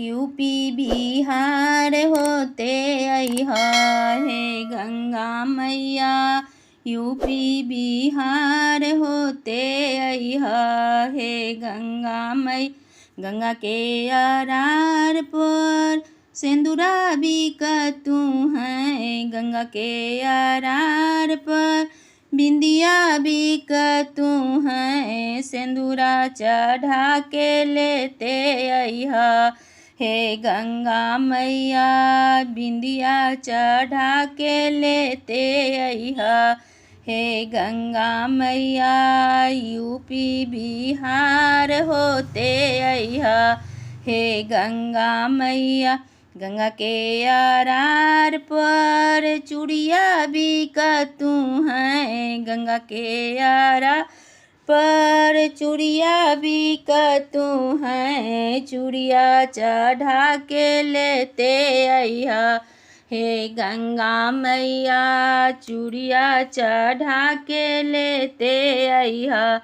UP Bihar होते अइहा हे गंगा मैया। यूपी बिहार होते अइहा हे गंगा मैया। गंगा के अरार पर सिंदूरा बिकतू है। गंगा के अरार पर बिंदिया बिकतू है। सिंदूरा चढ़ा के लेते अइहा हे गंगा मैया। बिंदिया चढ़ा के लेते अइहा हे गंगा मैया। यूपी बिहार होते अइहा हे गंगा मैया। गंगा के अरार पर चूड़िया बिकतू हैं। गंगा के अरार पर चूड़िया बिकतू हैं। चूड़िया चढ़ा के लेते अइहा हे गंगा मैया। चूड़िया चढ़ा के लेते अइहा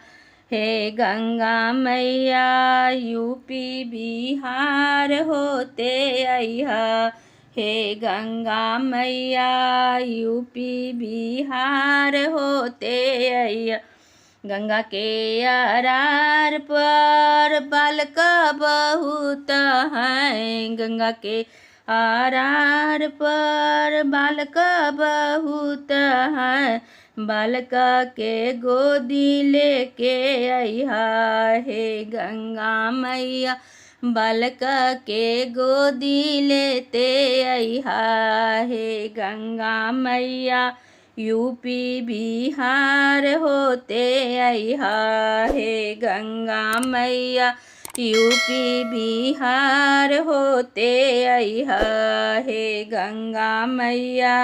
हे गंगा मैया। यूपी बिहार होते अइहा हे गंगा मैया। यूपी बिहार होते अइहा। गंगा के अरार पर बालका बहुत हैं। गंगा के अरार पर बालका बहुत हैं। बालका के गोदी लेके अइहा हे गंगा मैया। बालका के गोदी लेते अइहा हे गंगा मैया। यूपी बिहार होते अइहा हे गंगा मैया। यूपी बिहार होते अइहा हे गंगा मैया।